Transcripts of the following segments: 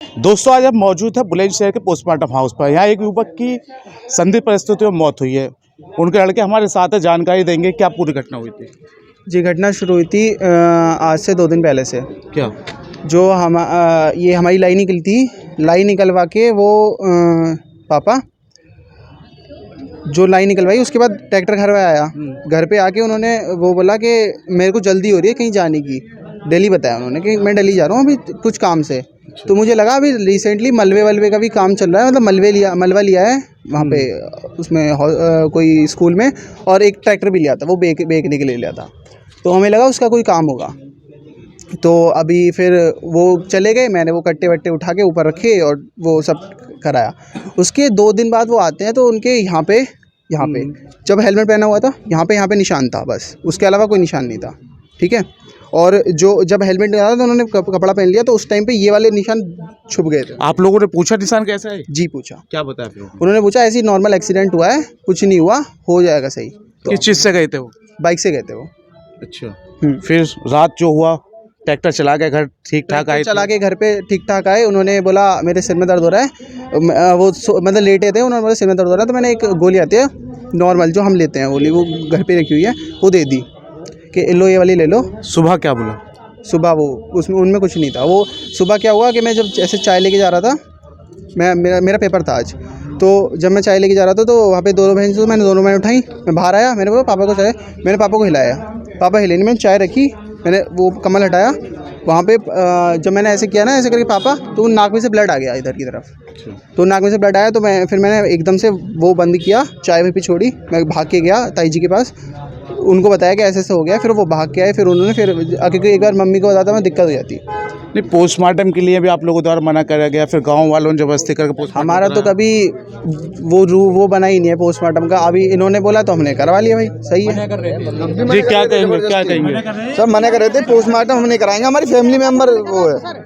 दोस्तों आज हम मौजूद है बुलंदशहर के पोस्टमार्टम हाउस पर। यहाँ एक युवक की संदिग्ध परिस्थितियों में मौत हुई है। उनके लड़के हमारे साथ है, जानकारी देंगे क्या पूरी घटना हुई थी। जी, घटना शुरू हुई थी आज से 2 दिन पहले से। क्या जो ये हमारी लाइन निकली थी, लाइन निकलवा के वो पापा जो लाइन निकलवाई उसके बाद ट्रैक्टर घर पे आया। घर पे आके उन्होंने वो बोला कि मेरे को जल्दी हो रही है कहीं जाने की। दिल्ली बताया उन्होंने कि मैं दिल्ली जा रहा हूँ अभी कुछ काम से। तो मुझे लगा अभी रिसेंटली मलबे का भी काम चल रहा है, मतलब मलबा लिया है वहाँ पे उसमें कोई स्कूल में, और एक ट्रैक्टर भी लिया था, वो बेचने के लिए लिया था। तो हमें लगा उसका कोई काम होगा। तो अभी फिर वो चले गए, मैंने वो कट्टे वट्टे उठा के ऊपर रखे और वो सब कराया। उसके 2 दिन बाद वो आते हैं तो उनके यहाँ पे जब हेलमेट पहना हुआ था यहाँ पे निशान था, बस उसके अलावा कोई निशान नहीं था। ठीक है। और जो जब हेलमेट निकाला था तो उन्होंने कपड़ा पहन लिया, तो उस टाइम पे ये वाले निशान छुप गए थे। आप लोगों ने पूछा निशान कैसा है? जी पूछा। क्या बताया फिर? उन्होंने पूछा ऐसी नॉर्मल एक्सीडेंट हुआ है, कुछ नहीं हुआ, हो जाएगा सही। तो किस चीज़ से गए थे वो? बाइक से गए थे वो। अच्छा। फिर रात जो हुआ, ट्रैक्टर चला के घर ठीक ठाक आए? चला के घर पे ठीक ठाक आए। उन्होंने बोला मेरे सिर में दर्द हो रहा है, वो मतलब लेटे थे। उन्होंने बोला सिर में दर्द हो रहा है, तो मैंने एक गोली आती है नॉर्मल जो हम लेते हैं गोली, वो घर पे रखी हुई है, वो दे दी कि लो ये वाली ले लो। सुबह क्या बोला? सुबह वो उसमें उनमें कुछ नहीं था। वो सुबह क्या हुआ कि मैं जब ऐसे चाय लेके जा रहा था, मेरा पेपर था आज, तो जब मैं चाय लेके जा रहा था तो वहाँ पे दोनों बहन से मैंने उठाई। मैं बाहर आया, मैंने बोला पापा को चाय, मैंने पापा को हिलाया, पापा हिले नहीं। मैंने चाय रखी, मैंने वो कमल हटाया, वहाँ पे जब मैंने ऐसे किया ना, ऐसे करके पापा, तो नाक में से ब्लड आ गया इधर की तरफ। तो नाक में से ब्लड आया तो मैंने एकदम से वो बंद किया, चाय भी छोड़ी, मैं भाग के गया ताई जी के पास, उनको बताया कि ऐसे हो गया। फिर वो भाग के आए, फिर उन्होंने क्योंकि एक बार मम्मी को बताता मैं दिक्कत हो जाती। नहीं, पोस्टमार्टम के लिए भी आप लोगों द्वारा मना करा गया, फिर गांव वालों ने जबरदस्ती करके हमारा तो कभी वो बना ही नहीं है पोस्टमार्टम का। अभी इन्होंने बोला तो हमने करवा लिया, भाई सही है। जी क्या कहेंगे? सब मना कर रहे थे, पोस्टमार्टम हम नहीं कराएंगे, हमारी फैमिली मेंबर वो है,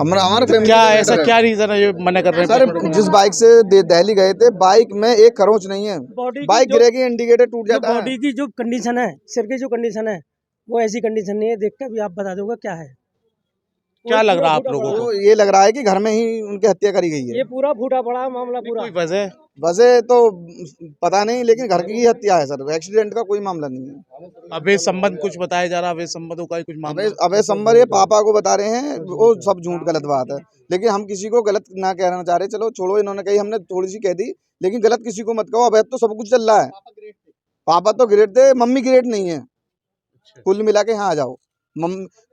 हमारा फैमिली। क्या ऐसा क्या रीजन है ये मना कर रहे हैं? सर जिस बाइक से दिल्ली गए थे, बाइक में एक खरोंच नहीं है, बाइक गिरेगी इंडिकेटर टूट जाता है। बॉडी की जो कंडीशन है, सिर की जो कंडीशन है, वो ऐसी कंडीशन नहीं है। देख के भी आप बता दोगे क्या है। क्या लग रहा है आप लोगों को? ये लग रहा है कि घर में ही उनकी हत्या करी गई है। ये पूरा फूटा पड़ा मामला पूरा। कोई वजह? वजह तो पता नहीं, लेकिन घर की ही हत्या है सर, एक्सीडेंट का कोई मामला नहीं है। अबे संबंध कुछ बताया जा रहा है, अबे संबंधों का ही कुछ मामला? अबे संबर ये पापा को बता रहे हैं, वो सब झूठ गलत बात है, लेकिन हम किसी को गलत ना कहना चाह रहे। चलो छोड़ो, इन्होंने कही, हमने थोड़ी सी कह दी, लेकिन गलत किसी को मत कहो। अबे तो सब कुछ चल रहा है। पापा तो ग्रेट थे, मम्मी ग्रेट नहीं है। कुल मिला के यहाँ आ जाओ,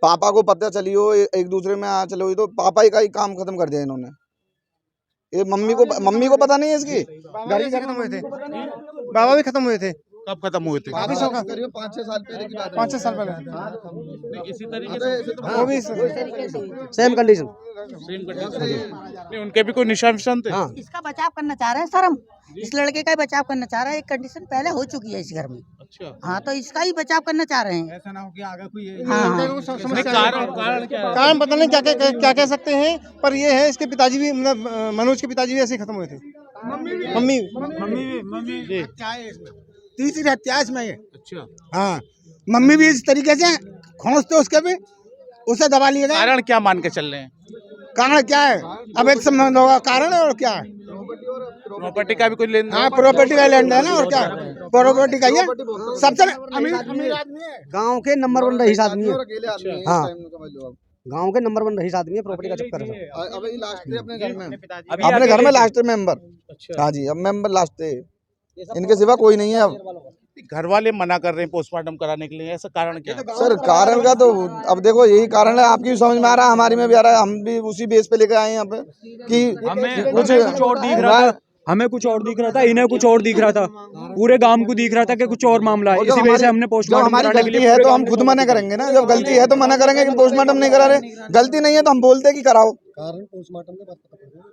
पापा को पता चली हो, एक दूसरे में आ चलो, तो पापा ही का ही काम खत्म कर दिया इन्होंने। ये मम्मी को पता नहीं है इसकी। घर भी खत्म हुए थे, बाबा भी खत्म हुए थे। कब खत्म हुए थे? 5-6 साल पहले की बात है। 5-6 साल पहले इसी तरीके से वो भी सेम कंडीशन। नहीं, उनके भी कोई निशान थे? हाँ। इसका बचाव करना चाह रहे हैं सर, हम इस लड़के का ही बचाव करना चाह रहे हैं। एक कंडीशन पहले हो चुकी है इस घर में। अच्छा। हाँ, तो इसका ही बचाव करना चाह रहे हैं। ऐसा ना हो कि आगे कोई कारण पता नहीं क्या कह सकते हैं, पर ये है इसके पिताजी भी, मतलब मनोज के पिताजी भी ऐसे ही खत्म हुए थे। मम्मी तीसरी हत्या इसमें। अच्छा। हाँ, मम्मी भी इस तरीके से खोजते उसके भी, उसे दबा लिया गया। कारण क्या मान के चल रहे हैं? कारण क्या है? अब एक संबंध होगा कारण है, और क्या है? प्रॉपर्टी का भी कोई लेन? हाँ, प्रॉपर्टी का लेन देन है, और क्या प्रॉपर्टी का ही है। सबसे अमीर आदमी है, गाँव के नंबर 1 रईस आदमी है। हाँ, गाँव के नंबर 1 रईस आदमी है, प्रॉपर्टी का चक्कर है। अभी लास्ट थे अपने घर में लास्ट मेंबर। हाँ जी, अब मेंबर लास्ट थे, इनके सिवा कोई नहीं है। अब घर वाले मना कर रहे हैं पोस्टमार्टम कराने के लिए, ऐसा कारण क्या है? सर कारण का तो अब देखो, यही कारण है, आपकी भी समझ में आ रहा है, हमारी में भी आ रहा है। हम भी उसी बेस पे लेकर आए हैं यहाँ पे कि कुछ और दिख रहा था, हमें कुछ और दिख रहा था, इन्हें कुछ और दिख रहा था, पूरे गांव को दिख रहा था कि कुछ और मामला है। इसी वजह से हमने पोस्टमार्टम हमारी गलती है तो हम खुद मना करेंगे ना। जब गलती है तो मना करेंगे कि पोस्टमार्टम नहीं करा रहे, गलती नहीं है तो हम बोलते कि कराओ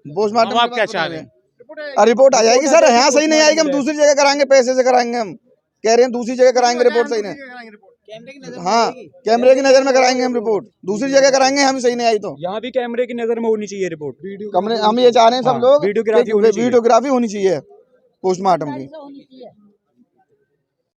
पोस्टमार्टम। आप क्या चाह रहे हैं? रिपोर्ट आ जाएगी सर, यहाँ सही नहीं आएगी, हम दूसरी जगह कराएंगे, पैसे से कराएंगे। हम कह रहे हैं दूसरी जगह कराएंगे, रिपोर्ट सही नहीं। हाँ, कैमरे की नजर में कराएंगे हम रिपोर्ट, दूसरी जगह कराएंगे, हम सही नहीं आई तो। यहाँ भी कैमरे की नजर में होनी चाहिए रिपोर्ट। हम ये चाह रहे हैं सब लोग, वीडियोग्राफी होनी चाहिए पोस्टमार्टम की।